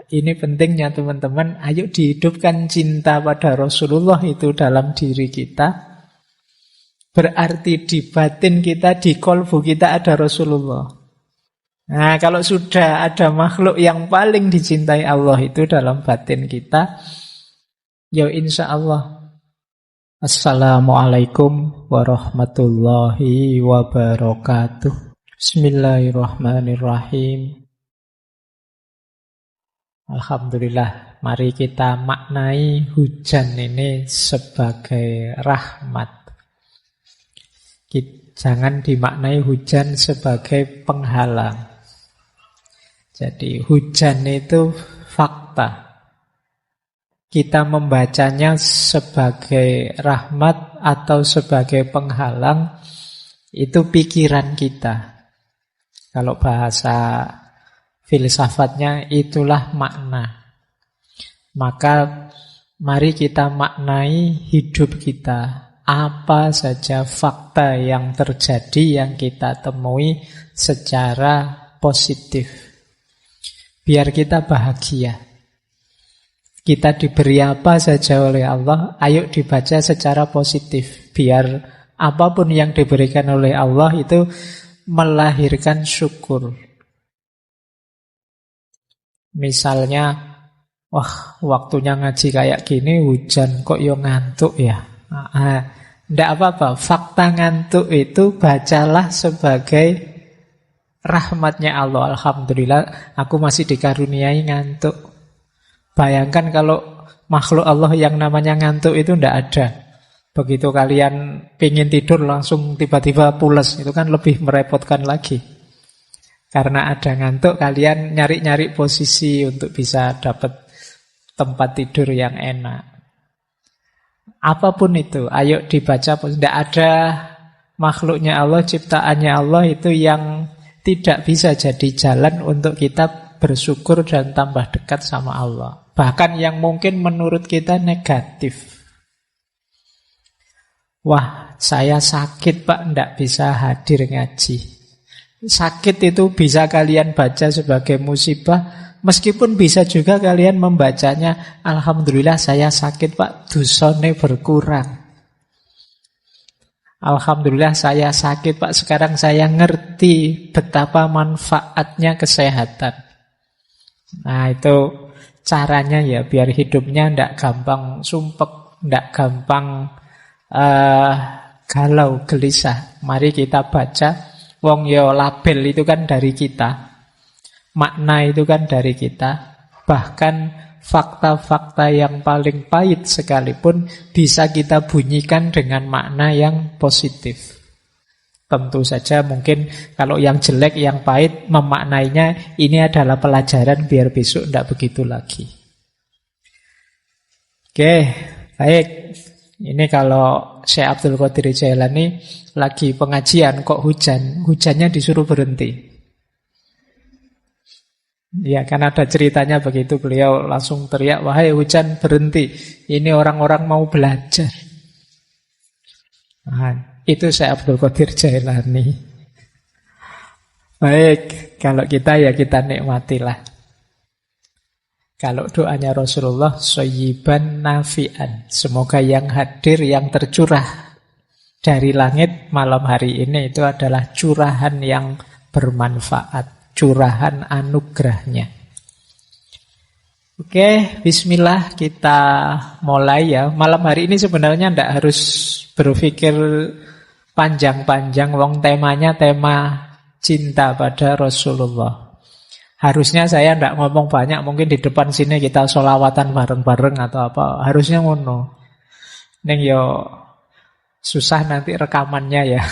Ini pentingnya teman-teman. Ayo dihidupkan cinta pada Rasulullah itu dalam diri kita. Berarti di batin kita, di kolbu kita ada Rasulullah. Nah, kalau sudah ada makhluk yang paling dicintai Allah itu dalam batin kita, ya insya Allah. Assalamualaikum warahmatullahi wabarakatuh. Bismillahirrahmanirrahim. Alhamdulillah, mari kita maknai hujan ini sebagai rahmat. Jangan dimaknai hujan sebagai penghalang. Jadi hujan itu fakta. Kita membacanya sebagai rahmat atau sebagai penghalang, itu pikiran kita. Kalau bahasa filsafatnya itulah makna. Maka mari kita maknai hidup kita. Apa saja fakta yang terjadi yang kita temui secara positif. Biar kita bahagia. Kita diberi apa saja oleh Allah, ayo dibaca secara positif. Biar apapun yang diberikan oleh Allah itu melahirkan syukur. Misalnya, wah waktunya ngaji kayak gini, hujan kok yo ngantuk ya. Tidak apa-apa, fakta ngantuk itu bacalah sebagai rahmatnya Allah. Alhamdulillah aku masih dikaruniai ngantuk. Bayangkan kalau makhluk Allah yang namanya ngantuk itu tidak ada. Begitu kalian pingin tidur langsung tiba-tiba pules, itu kan lebih merepotkan lagi. Karena ada ngantuk, kalian nyari-nyari posisi untuk bisa dapat tempat tidur yang enak. Apapun itu, ayo dibaca. Tidak ada makhluknya Allah, ciptaannya Allah itu yang tidak bisa jadi jalan untuk kita bersyukur dan tambah dekat sama Allah. Bahkan yang mungkin menurut kita negatif. Wah, saya sakit Pak, tidak bisa hadir ngaji. Sakit itu bisa kalian baca sebagai musibah. Meskipun bisa juga kalian membacanya, alhamdulillah saya sakit Pak, dosane berkurang. Alhamdulillah saya sakit Pak, sekarang saya ngerti betapa manfaatnya kesehatan. Nah itu caranya ya, biar hidupnya tidak gampang sumpek, tidak gampang galau, gelisah. Mari kita baca. Wong yo label itu kan dari kita. Makna itu kan dari kita. Bahkan fakta-fakta yang paling pahit sekalipun bisa kita bunyikan dengan makna yang positif. Tentu saja mungkin kalau yang jelek, yang pahit, memaknainya ini adalah pelajaran biar besok tidak begitu lagi. Oke, baik. Ini kalau Syekh Abdul Qadir Jailani lagi pengajian kok hujan, hujannya disuruh berhenti. Ya kan ada ceritanya begitu, beliau langsung teriak, wahai hujan berhenti, ini orang-orang mau belajar. Nah, itu Syekh Abdul Qadir Jailani. Baik, kalau kita ya kita nikmatilah. Kalau doanya Rasulullah, soyiban nafi'an, semoga yang hadir, yang tercurah dari langit malam hari ini itu adalah curahan yang bermanfaat, curahan anugerahnya. Oke, bismillah, kita mulai ya. Malam hari ini sebenarnya tidak harus berpikir panjang-panjang, wong temanya tema cinta pada Rasulullah. Harusnya saya tidak ngomong banyak, mungkin di depan sini kita sholawatan bareng-bareng atau apa. Harusnya ngono. Neng yo susah nanti rekamannya ya.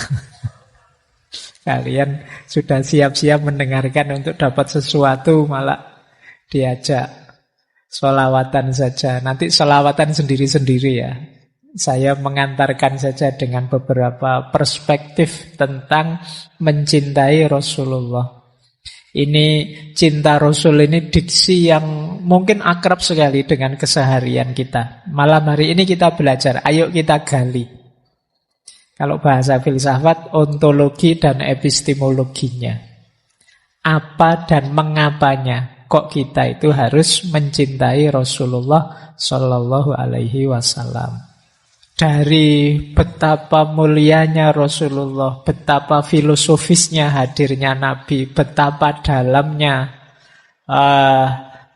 Kalian sudah siap-siap mendengarkan untuk dapat sesuatu, malah diajak sholawatan saja. Nanti sholawatan sendiri-sendiri ya. Saya mengantarkan saja dengan beberapa perspektif tentang mencintai Rasulullah. Ini cinta Rasul ini diksi yang mungkin akrab sekali dengan keseharian kita. Malam hari ini kita belajar, ayo kita gali. Kalau bahasa filsafat, ontologi dan epistemologinya. Apa dan mengapanya kok kita itu harus mencintai Rasulullah Shallallahu Alaihi Wasallam. Dari betapa mulianya Rasulullah, betapa filosofisnya hadirnya Nabi, betapa dalamnya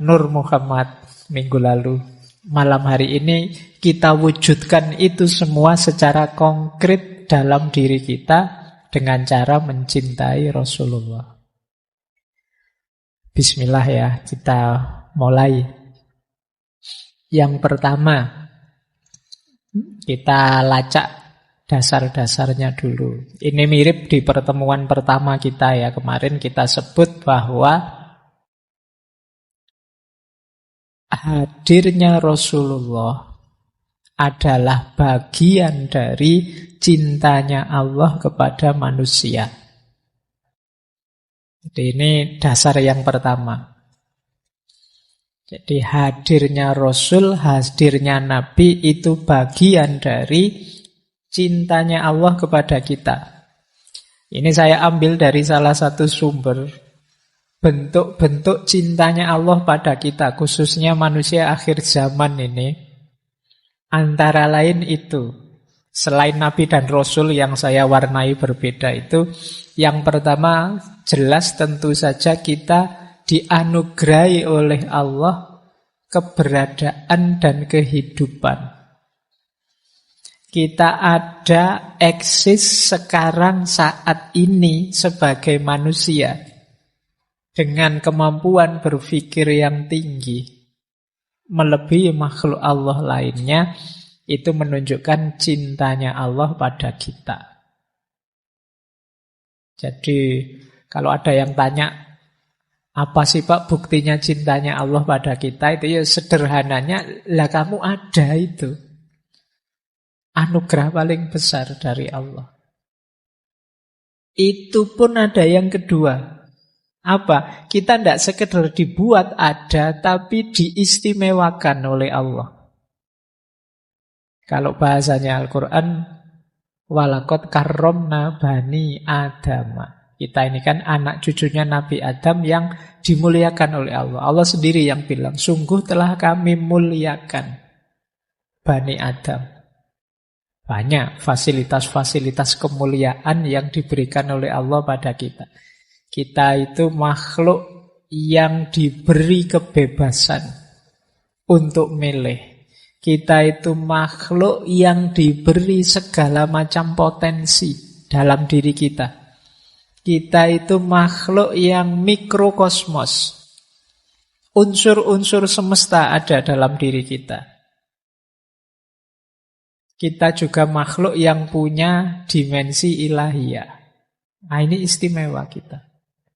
Nur Muhammad minggu lalu. Malam hari ini kita wujudkan itu semua secara konkret dalam diri kita dengan cara mencintai Rasulullah. Bismillah ya, kita mulai. Yang pertama, kita lacak dasar-dasarnya dulu. Ini mirip di pertemuan pertama kita ya. Kemarin kita sebut bahwa hadirnya Rasulullah adalah bagian dari cintanya Allah kepada manusia. Jadi ini dasar yang pertama. Jadi hadirnya Rasul, hadirnya Nabi itu bagian dari cintanya Allah kepada kita. Ini saya ambil dari salah satu sumber. Bentuk-bentuk cintanya Allah pada kita, khususnya manusia akhir zaman ini. Antara lain itu, selain Nabi dan Rasul yang saya warnai berbeda itu, yang pertama jelas tentu saja kita dianugerahi oleh Allah keberadaan dan kehidupan. Kita ada eksis sekarang saat ini sebagai manusia dengan kemampuan berpikir yang tinggi melebihi makhluk Allah lainnya. Itu menunjukkan cintanya Allah pada kita. Jadi kalau ada yang tanya, apa sih Pak buktinya cintanya Allah pada kita? Itu ya sederhananya, lah kamu ada itu. Anugerah paling besar dari Allah. Itu pun ada yang kedua. Apa? Kita tidak sekedar dibuat ada, tapi diistimewakan oleh Allah. Kalau bahasanya Al-Quran, walaqad karramna bani Adama. Kita ini kan anak cucunya Nabi Adam yang dimuliakan oleh Allah. Allah sendiri yang bilang, sungguh telah kami muliakan Bani Adam. Banyak fasilitas-fasilitas kemuliaan yang diberikan oleh Allah pada kita. Kita itu makhluk yang diberi kebebasan untuk milih. Kita itu makhluk yang diberi segala macam potensi dalam diri kita. Kita itu makhluk yang mikrokosmos. Unsur-unsur semesta ada dalam diri kita. Kita juga makhluk yang punya dimensi ilahiyah. Nah, ini istimewa kita.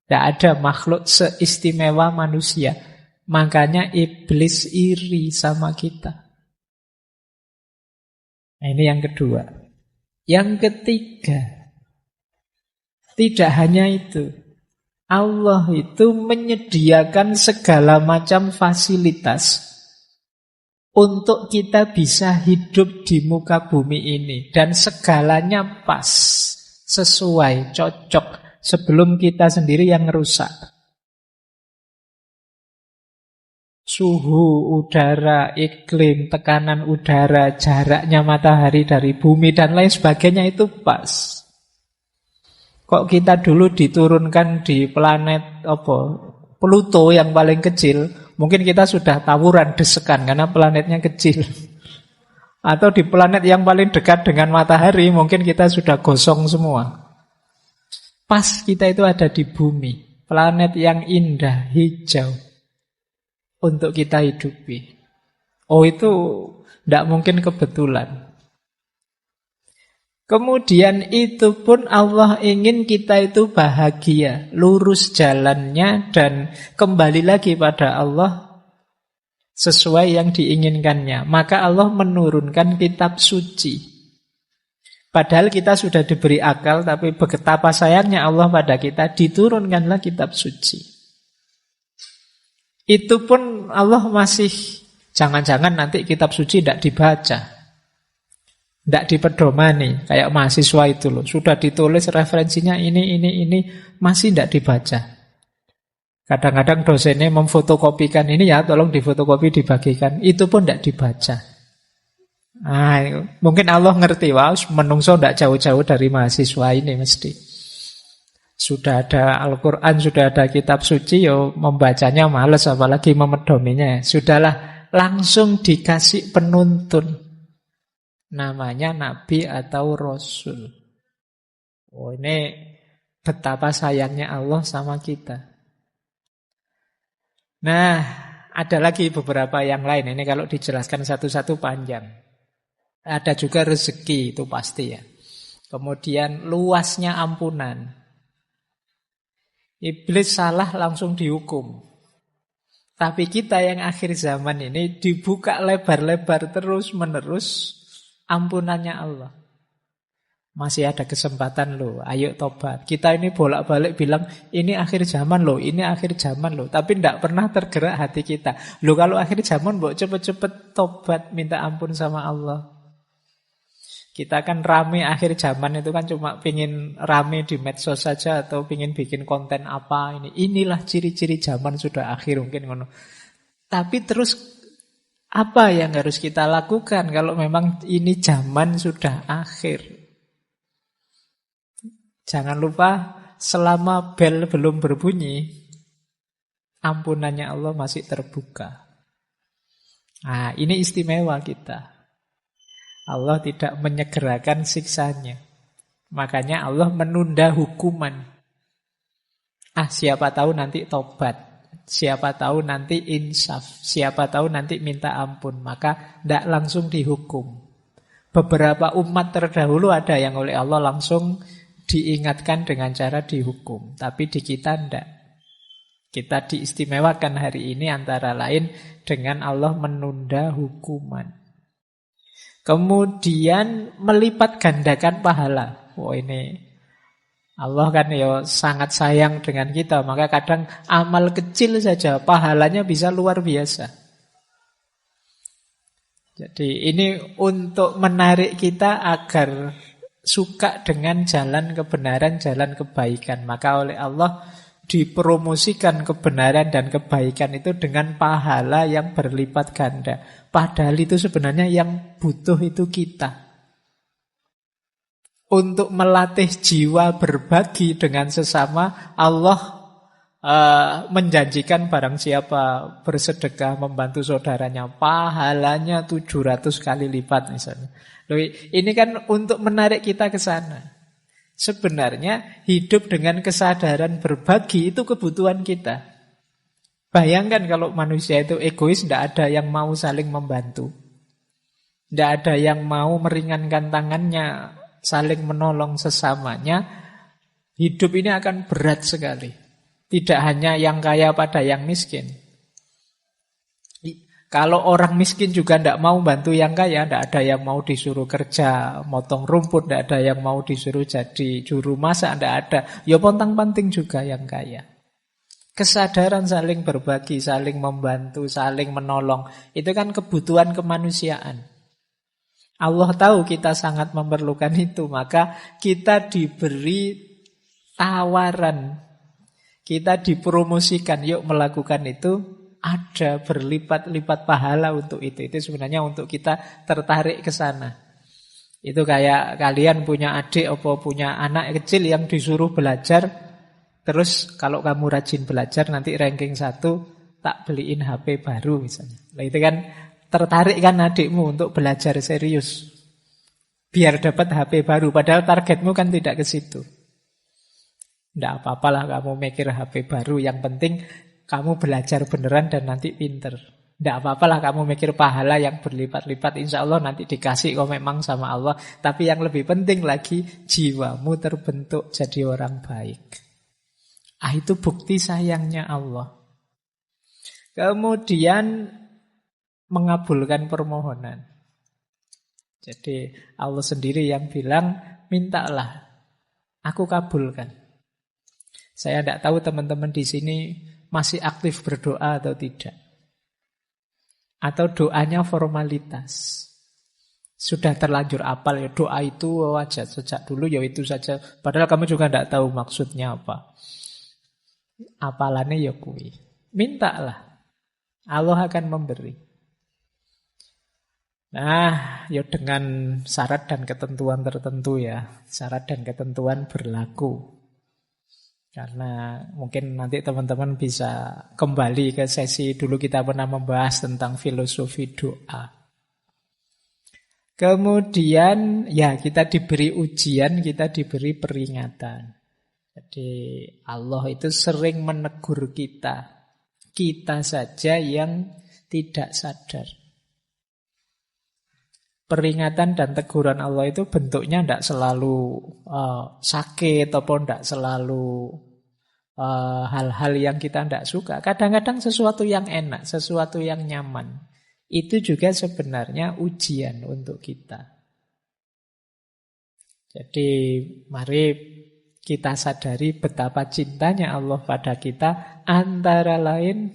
Tidak ada makhluk seistimewa manusia. Makanya iblis iri sama kita. Nah, ini yang kedua. Yang ketiga, tidak hanya itu. Allah itu menyediakan segala macam fasilitas untuk kita bisa hidup di muka bumi ini. Dan segalanya pas, sesuai, cocok, sebelum kita sendiri yang rusak. Suhu udara, iklim, tekanan udara, jaraknya matahari dari bumi, dan lain sebagainya itu pas. Kok kita dulu diturunkan di planet Pluto yang paling kecil, mungkin kita sudah tawuran, desekan, karena planetnya kecil. Atau di planet yang paling dekat dengan matahari, mungkin kita sudah gosong semua. Pas kita itu ada di bumi, planet yang indah, hijau, untuk kita hidupi. Oh, itu tidak mungkin kebetulan. Kemudian itu pun Allah ingin kita itu bahagia, lurus jalannya dan kembali lagi pada Allah sesuai yang diinginkannya. Maka Allah menurunkan kitab suci. Padahal kita sudah diberi akal, tapi betapa sayangnya Allah pada kita, diturunkanlah kitab suci. Itu pun Allah masih, jangan-jangan nanti kitab suci tidak dibaca, tidak dipedomani. Kayak mahasiswa itu loh, sudah ditulis referensinya ini, masih tidak dibaca. Kadang-kadang dosennya memfotokopikan ini ya, tolong difotokopi dibagikan. Itu pun tidak dibaca. Nah, mungkin Allah ngerti, wah menungso tidak jauh-jauh dari mahasiswa ini mesti. Sudah ada Al-Quran, sudah ada kitab suci, yo membacanya males, apalagi memedominya. Sudahlah, langsung dikasih penuntun. Namanya Nabi atau Rasul. Oh, ini betapa sayangnya Allah sama kita. Nah, ada lagi beberapa yang lain. Ini kalau dijelaskan satu-satu panjang. Ada juga rezeki, itu pasti ya. Kemudian luasnya ampunan. Iblis salah langsung dihukum. Tapi kita yang akhir zaman ini dibuka lebar-lebar terus-menerus ampunannya Allah. Masih ada kesempatan loh, ayo tobat. Kita ini bolak-balik bilang, ini akhir zaman loh, ini akhir zaman loh. Tapi tidak pernah tergerak hati kita. Loh kalau akhir zaman, cepet-cepet tobat, minta ampun sama Allah. Kita kan rame akhir zaman itu kan cuma pingin rame di medsos saja atau pingin bikin konten apa ini. Inilah ciri-ciri zaman sudah akhir mungkin ngono. Tapi terus apa yang harus kita lakukan kalau memang ini zaman sudah akhir? Jangan lupa selama bel belum berbunyi, ampunannya Allah masih terbuka. Nah, ini istimewa kita. Allah tidak menyegerakan siksanya. Makanya Allah menunda hukuman. Siapa tahu nanti tobat. Siapa tahu nanti insaf. Siapa tahu nanti minta ampun. Maka tidak langsung dihukum. Beberapa umat terdahulu ada yang oleh Allah langsung diingatkan dengan cara dihukum. Tapi di kita tidak. Kita diistimewakan hari ini antara lain dengan Allah menunda hukuman. Kemudian melipat gandakan pahala. Ini Allah kan ya sangat sayang dengan kita. Maka kadang amal kecil saja pahalanya bisa luar biasa. Jadi ini untuk menarik kita agar suka dengan jalan kebenaran, jalan kebaikan. Maka oleh Allah dipromosikan kebenaran dan kebaikan itu dengan pahala yang berlipat ganda. Padahal itu sebenarnya yang butuh itu kita. Untuk melatih jiwa berbagi dengan sesama, Allah menjanjikan barang siapa bersedekah membantu saudaranya, pahalanya 700 kali lipat misalnya. Loh, ini kan untuk menarik kita ke sana. Sebenarnya hidup dengan kesadaran berbagi itu kebutuhan kita. Bayangkan kalau manusia itu egois, tidak ada yang mau saling membantu. Tidak ada yang mau meringankan tangannya, saling menolong sesamanya. Hidup ini akan berat sekali. Tidak hanya yang kaya pada yang miskin. Kalau orang miskin juga tidak mau bantu yang kaya, tidak ada yang mau disuruh kerja, motong rumput, tidak ada yang mau disuruh jadi juru masak, tidak ada. Ya pontang-panting juga yang kaya. Kesadaran saling berbagi, saling membantu, saling menolong, itu kan kebutuhan kemanusiaan. Allah tahu kita sangat memerlukan itu, maka kita diberi tawaran, kita dipromosikan, yuk melakukan itu. Ada berlipat-lipat pahala untuk itu. Itu sebenarnya untuk kita tertarik ke sana. Itu kayak kalian punya adik atau punya anak kecil yang disuruh belajar. Terus kalau kamu rajin belajar nanti ranking 1 tak beliin HP baru misalnya. Nah itu kan tertarik kan adikmu untuk belajar serius. Biar dapat HP baru. Padahal targetmu kan tidak ke situ. Tidak apa-apalah kamu mikir HP baru. Yang penting kamu belajar beneran dan nanti pinter. Tidak apa-apalah kamu mikir pahala yang berlipat-lipat. Insya Allah nanti dikasih kok memang sama Allah. Tapi yang lebih penting lagi, jiwamu terbentuk jadi orang baik. Itu bukti sayangnya Allah. Kemudian mengabulkan permohonan. Jadi Allah sendiri yang bilang, mintalah, aku kabulkan. Saya tidak tahu teman-teman di sini masih aktif berdoa atau tidak. Atau doanya formalitas. Sudah terlanjur apal ya doa itu wajar sejak dulu ya itu saja. Padahal kamu juga tidak tahu maksudnya apa. Apalane ya kuwi. Mintalah. Allah akan memberi. Nah, ya dengan syarat dan ketentuan tertentu ya. Syarat dan ketentuan berlaku. Karena mungkin nanti teman-teman bisa kembali ke sesi dulu kita pernah membahas tentang filosofi doa. Kemudian ya kita diberi ujian, kita diberi peringatan. Jadi Allah itu sering menegur kita. Kita saja yang tidak sadar. Peringatan dan teguran Allah itu bentuknya tidak selalu sakit ataupun tidak selalu hal-hal yang kita tidak suka. Kadang-kadang sesuatu yang enak, sesuatu yang nyaman. Itu juga sebenarnya ujian untuk kita. Jadi mari kita sadari betapa cintanya Allah pada kita, antara lain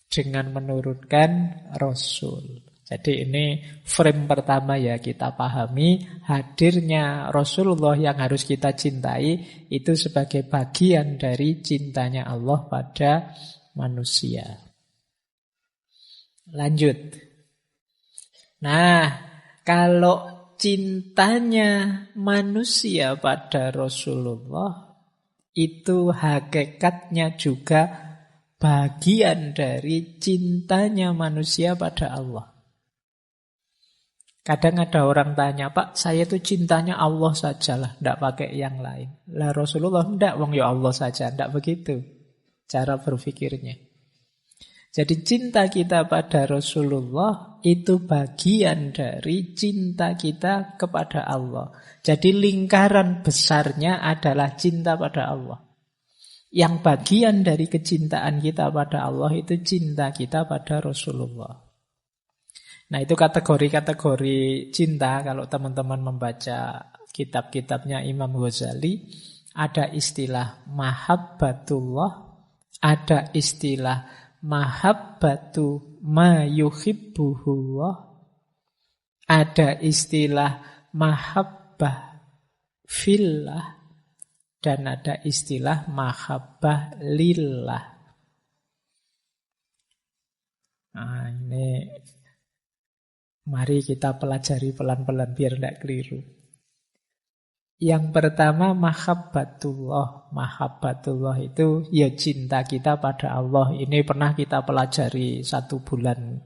dengan menurunkan Rasul. Jadi ini frame pertama ya, kita pahami hadirnya Rasulullah yang harus kita cintai itu sebagai bagian dari cintanya Allah pada manusia. Lanjut. Nah, kalau cintanya manusia pada Rasulullah itu hakikatnya juga bagian dari cintanya manusia pada Allah. Kadang ada orang tanya, Pak, saya itu cintanya Allah sajalah, tidak pakai yang lain. Lah Rasulullah, tidak, wong ya Allah saja. Tidak begitu cara berpikirnya. Jadi cinta kita pada Rasulullah itu bagian dari cinta kita kepada Allah. Jadi lingkaran besarnya adalah cinta pada Allah. Yang bagian dari kecintaan kita pada Allah itu cinta kita pada Rasulullah. Nah itu kategori-kategori cinta. Kalau teman-teman membaca kitab-kitabnya Imam Ghazali, ada istilah mahabbatullah, ada istilah mahabbatu ma yuhibbuhullah, ada istilah mahabbah fillah, dan ada istilah mahabbah lillah. Nah ini mari kita pelajari pelan-pelan biar tidak keliru. Yang pertama mahabbatullah. Mahabbatullah itu ya cinta kita pada Allah. Ini pernah kita pelajari 1 bulan,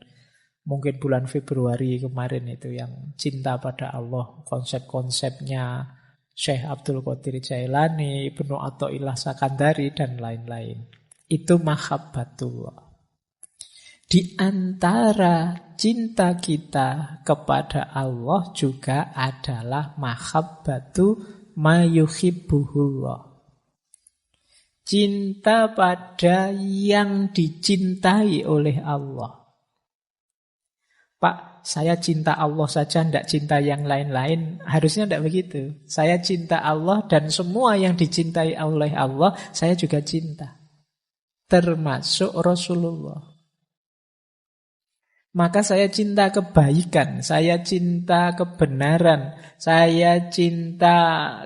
mungkin bulan Februari kemarin itu, yang cinta pada Allah. Konsep-konsepnya Syekh Abdul Qadir Jailani, Ibnu Athaillah Sakandari dan lain-lain. Itu mahabbatullah. Di antara cinta kita kepada Allah juga adalah mahabbatu ma yuhibbuhullah. Cinta pada yang dicintai oleh Allah. Pak, saya cinta Allah saja, tidak cinta yang lain-lain. Harusnya tidak begitu. Saya cinta Allah dan semua yang dicintai oleh Allah, saya juga cinta. Termasuk Rasulullah. Maka saya cinta kebaikan, saya cinta kebenaran, saya cinta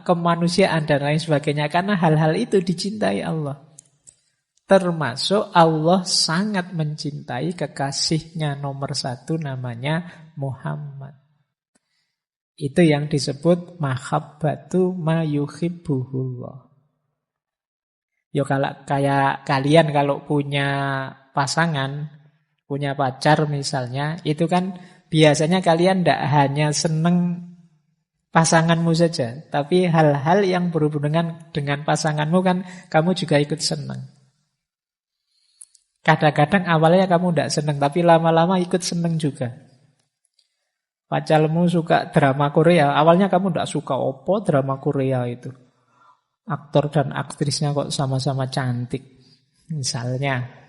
kemanusiaan dan lain sebagainya. Karena hal-hal itu dicintai Allah. Termasuk Allah sangat mencintai kekasihnya nomor 1 namanya Muhammad. Itu yang disebut mahabbatu ma yuhibbuhullah. Ya kalau kayak kalian kalau punya pasangan, punya pacar misalnya, itu kan biasanya kalian tidak hanya seneng pasanganmu saja, tapi hal-hal yang berhubungan dengan pasanganmu kan kamu juga ikut seneng. Kadang-kadang awalnya kamu tidak seneng, tapi lama-lama ikut seneng juga. Pacarmu suka drama Korea, awalnya kamu tidak suka, opo drama Korea itu. Aktor dan aktrisnya kok sama-sama cantik, misalnya.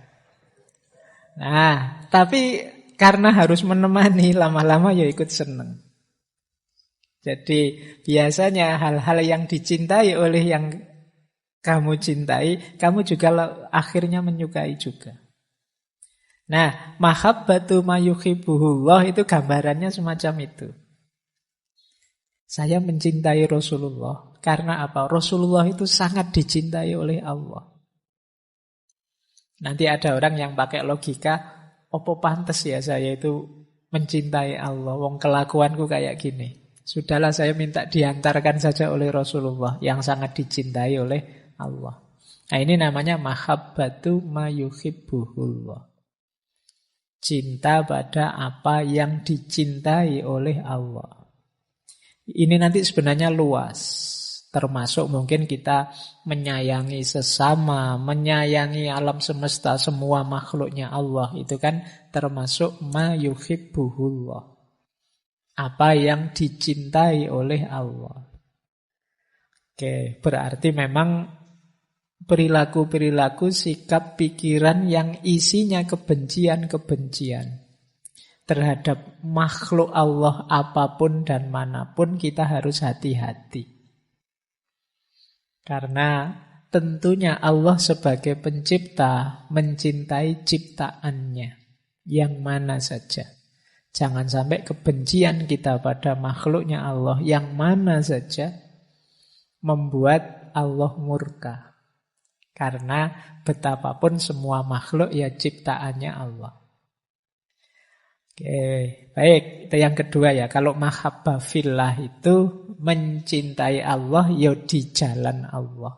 Nah, tapi karena harus menemani, lama-lama ya ikut seneng. Jadi biasanya hal-hal yang dicintai oleh yang kamu cintai, kamu juga akhirnya menyukai juga. Nah, mahabbatu ma yuhibbuhullah itu gambarannya semacam itu. Saya mencintai Rasulullah. Karena apa? Rasulullah itu sangat dicintai oleh Allah. Nanti ada orang yang pakai logika, opo pantes ya saya itu mencintai Allah, wong kelakuanku kayak gini. Sudahlah saya minta diantarkan saja oleh Rasulullah yang sangat dicintai oleh Allah. Nah ini namanya mahabbatu ma yuhibbuhullah. Cinta pada apa yang dicintai oleh Allah. Ini nanti sebenarnya luas. Termasuk mungkin kita menyayangi sesama, menyayangi alam semesta, semua makhluknya Allah. Itu kan termasuk ma yuhibbuhullah. Apa yang dicintai oleh Allah. Oke, berarti memang perilaku-perilaku, sikap, pikiran yang isinya kebencian-kebencian terhadap makhluk Allah apapun dan manapun kita harus hati-hati. Karena tentunya Allah sebagai pencipta mencintai ciptaannya yang mana saja. Jangan sampai kebencian kita pada makhluknya Allah yang mana saja membuat Allah murka. Karena betapapun semua makhluk ya ciptaannya Allah. Oke, baik. Itu yang kedua ya. Kalau mahabbah fillah itu mencintai Allah ya di jalan Allah.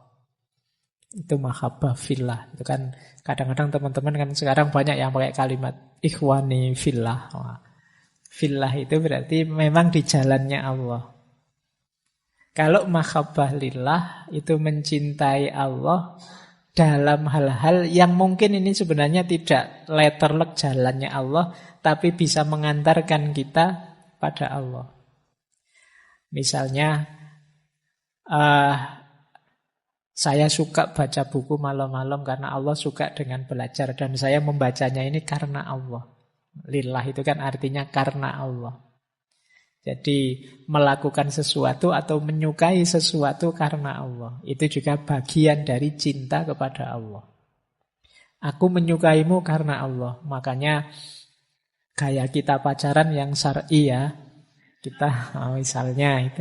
Itu mahabbah fillah. Itu kan kadang-kadang teman-teman kan sekarang banyak yang pakai kalimat ikhwani fillah. Wah. Fillah itu berarti memang di jalannya Allah. Kalau mahabbah lillah itu mencintai Allah dalam hal-hal yang mungkin ini sebenarnya tidak letterlek jalannya Allah, tapi bisa mengantarkan kita pada Allah. Misalnya, saya suka baca buku malam-malam karena Allah suka dengan belajar. Dan saya membacanya ini karena Allah. Lillah itu kan artinya karena Allah. Jadi melakukan sesuatu atau menyukai sesuatu karena Allah. Itu juga bagian dari cinta kepada Allah. Aku menyukaimu karena Allah. Makanya gaya kita pacaran yang syar'i ya. Kita misalnya itu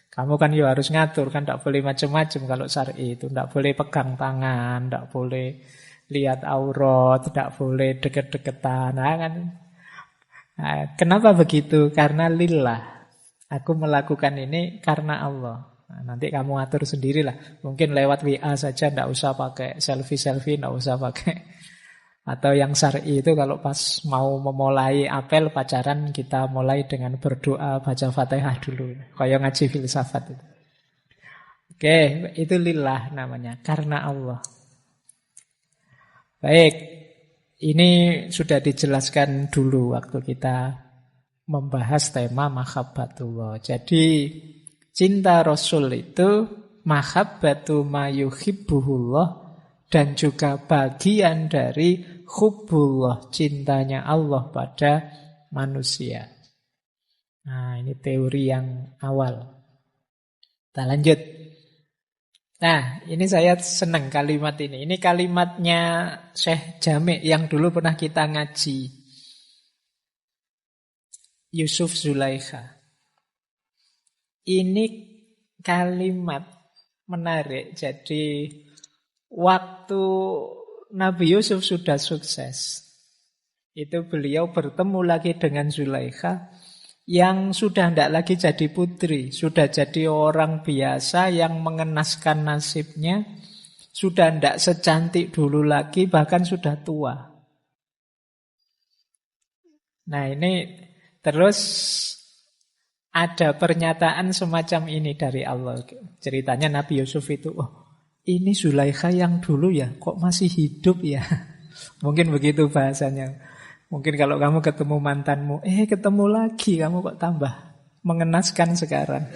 kamu kan harus ngatur kan, tidak boleh macam-macam kalau syar'i itu. Tidak boleh pegang tangan, tidak boleh lihat aurat, tidak boleh deket-deketan. Nah, kan. Nah, kenapa begitu? Karena lillah. Aku melakukan ini karena Allah. Nah, nanti kamu atur sendirilah. Mungkin lewat WA saja, tidak usah pakai selfie-selfie, tidak usah pakai. Atau yang syar'i itu kalau pas mau memulai apel pacaran, kita mulai dengan berdoa, baca Fatihah dulu. Kayak ngaji filsafat itu. Oke, itu lillah namanya, karena Allah. Baik. Ini sudah dijelaskan dulu waktu kita membahas tema mahabbatullah. Jadi cinta Rasul itu mahabbatu ma yuhibbuhullah dan juga bagian dari hubbullah, cintanya Allah pada manusia. Nah, ini teori yang awal. Kita lanjut. Nah, ini saya senang kalimat ini. Ini kalimatnya Syekh Jami' yang dulu pernah kita ngaji. Yusuf Zulaikha. Ini kalimat menarik. Jadi, waktu Nabi Yusuf sudah sukses, itu beliau bertemu lagi dengan Zulaikha yang sudah tidak lagi jadi putri, sudah jadi orang biasa yang mengenaskan nasibnya, sudah tidak secantik dulu lagi, bahkan sudah tua. Nah ini terus ada pernyataan semacam ini dari Allah. Ceritanya Nabi Yusuf itu, oh ini Zulaikha yang dulu ya, kok masih hidup ya? Mungkin begitu bahasanya. Mungkin kalau kamu ketemu mantanmu, ketemu lagi, kamu kok tambah mengenaskan sekarang.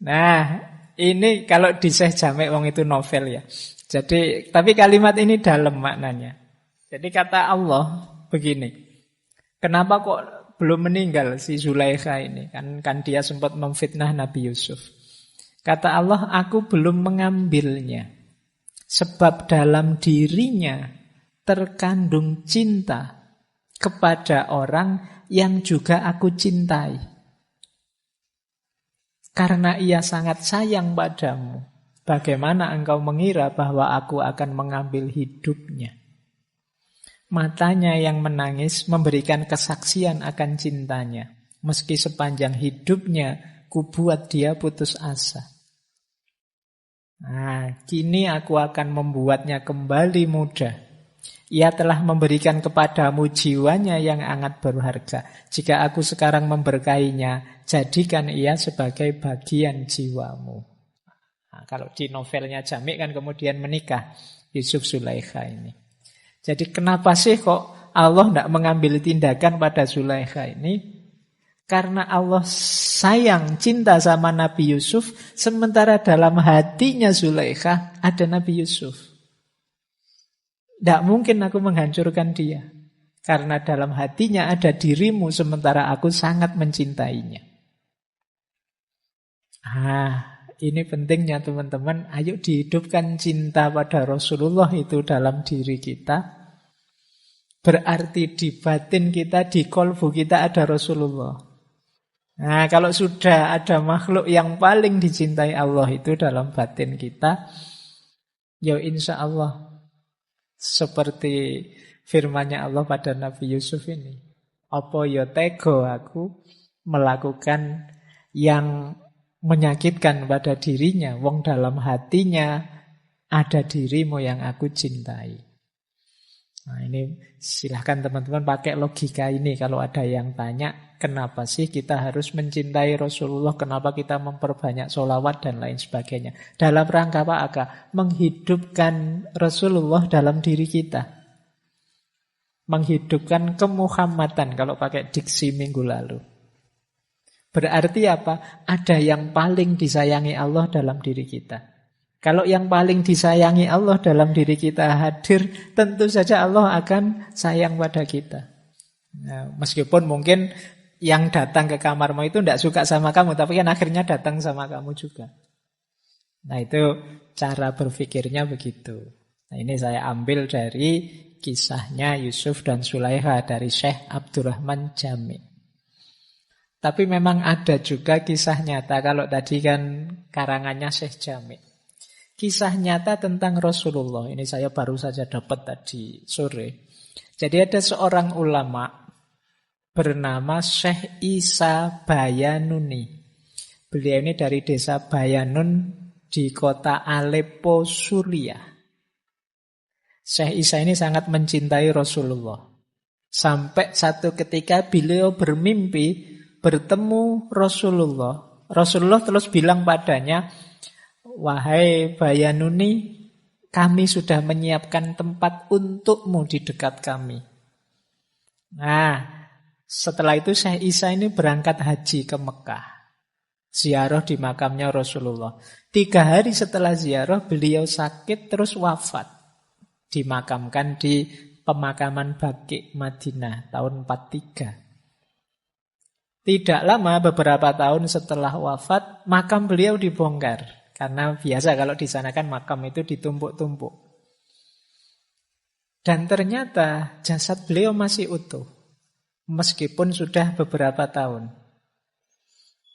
Nah, ini kalau di Syekh Jami' wong itu novel ya. Jadi, tapi kalimat ini dalam maknanya. Jadi kata Allah begini, kenapa kok belum meninggal si Zulaikha ini? Kan dia sempat memfitnah Nabi Yusuf. Kata Allah, aku belum mengambilnya. Sebab dalam dirinya terkandung cinta kepada orang yang juga aku cintai. Karena ia sangat sayang padamu, Bagaimana engkau mengira bahwa aku akan mengambil hidupnya? Matanya yang menangis memberikan kesaksian akan cintanya. Meski sepanjang hidupnya kubuat dia putus asa. Nah, kini aku akan membuatnya kembali muda. Ia telah memberikan kepadamu jiwanya yang sangat berharga. Jika aku sekarang memberkainya, jadikan ia sebagai bagian jiwamu. Nah, kalau di novelnya Jamik kan kemudian menikah Yusuf Zulaikha ini. Jadi kenapa sih kok Allah tidak mengambil tindakan pada Zulaikha ini? Karena Allah sayang, cinta sama Nabi Yusuf, sementara dalam hatinya Zulaikha ada Nabi Yusuf. Tidak mungkin aku menghancurkan dia. Karena dalam hatinya ada dirimu, sementara aku sangat mencintainya. Ini pentingnya teman-teman. Ayo dihidupkan cinta pada Rasulullah itu dalam diri kita. Berarti di batin kita, di kolbu kita ada Rasulullah. Nah, kalau sudah ada makhluk yang paling dicintai Allah itu dalam batin kita, ya insya Allah seperti firman-Nya Allah pada Nabi Yusuf ini. Apa ya tego aku melakukan yang menyakitkan pada dirinya, wong dalam hatinya ada dirimu yang aku cintai. Nah, ini silahkan teman-teman pakai logika ini kalau ada yang tanya, kenapa sih kita harus mencintai Rasulullah, kenapa kita memperbanyak sholawat dan lain sebagainya. Dalam rangka apa? Menghidupkan Rasulullah dalam diri kita. Menghidupkan kemuhammadan kalau pakai diksi minggu lalu. Berarti apa? Ada yang paling disayangi Allah dalam diri kita. Kalau yang paling disayangi Allah dalam diri kita hadir, tentu saja Allah akan sayang pada kita. Nah, meskipun mungkin yang datang ke kamarmu itu tidak suka sama kamu, tapi kan akhirnya datang sama kamu juga. Nah, itu cara berpikirnya begitu. Nah, ini saya ambil dari kisahnya Yusuf dan Zulaikha dari Syekh Abdurrahman Jami. Tapi memang ada juga kisah nyata. Kalau tadi kan karangannya Syekh Jami. Kisah nyata tentang Rasulullah. Ini saya baru saja dapat tadi sore. Jadi ada seorang ulama bernama Syekh Isa Bayanuni. Beliau ini dari desa Bayanun di kota Aleppo, Suriah. Syekh Isa ini sangat mencintai Rasulullah. Sampai satu ketika beliau bermimpi bertemu Rasulullah. Rasulullah terus bilang padanya, wahai Bayanuni, kami sudah menyiapkan tempat untukmu di dekat kami. Nah, setelah itu Syekh Isa ini berangkat haji ke Mekah. Ziarah di makamnya Rasulullah. 3 hari setelah ziarah beliau sakit terus wafat. Dimakamkan di pemakaman Baqi Madinah tahun 43. Tidak lama, beberapa tahun setelah wafat, makam beliau dibongkar. Karena biasa kalau di sana kan makam itu ditumpuk-tumpuk. Dan ternyata jasad beliau masih utuh. Meskipun sudah beberapa tahun.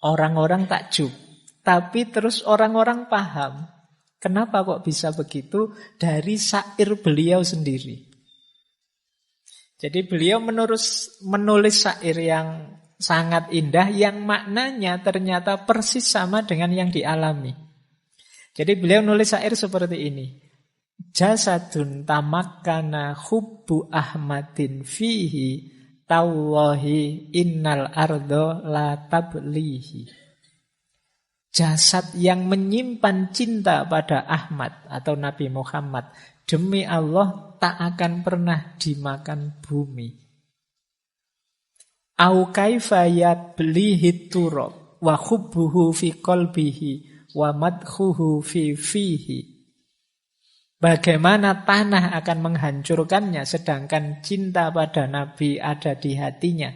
Orang-orang takjub. Tapi terus orang-orang paham. Kenapa kok bisa begitu? Dari syair beliau sendiri. Jadi beliau menulis syair yang sangat indah, yang maknanya ternyata persis sama dengan yang dialami. Jadi beliau nulis syair seperti ini. Jasadun tamakkana hubbu Ahmadin fihi tawahi innal ardo la tablihi. Jasad yang menyimpan cinta pada Ahmad atau Nabi Muhammad, demi Allah tak akan pernah dimakan bumi. Au kaifa yablihi turab wa hubbuhu fi qalbihi wa madhuhu fi fihi. Bagaimana tanah akan menghancurkannya sedangkan cinta pada Nabi ada di hatinya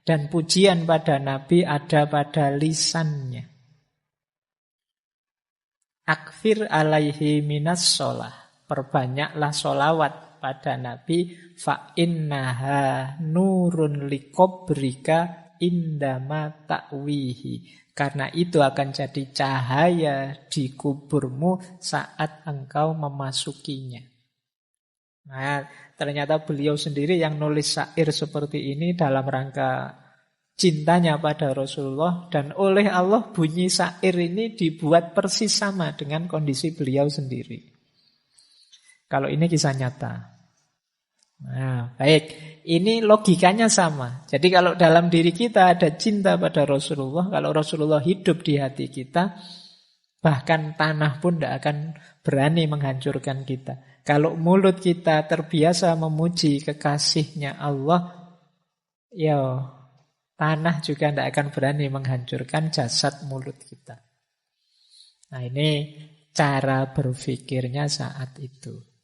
dan pujian pada Nabi ada pada lisannya. Akfir alaihi minas sholah. Perbanyaklah sholawat pada Nabi. Fa innaha nurun liqobrika indama ta'wihi. Karena itu akan jadi cahaya di kuburmu saat engkau memasukinya. Nah, ternyata beliau sendiri yang nulis syair seperti ini dalam rangka cintanya pada Rasulullah, dan oleh Allah bunyi syair ini dibuat persis sama dengan kondisi beliau sendiri. Kalau ini kisah nyata. Nah, baik. Ini logikanya sama. Jadi kalau dalam diri kita ada cinta pada Rasulullah, kalau Rasulullah hidup di hati kita, bahkan tanah pun tidak akan berani menghancurkan kita. Kalau mulut kita terbiasa memuji kekasihnya Allah, ya tanah juga tidak akan berani menghancurkan jasad mulut kita. Nah, ini cara berpikirnya saat itu.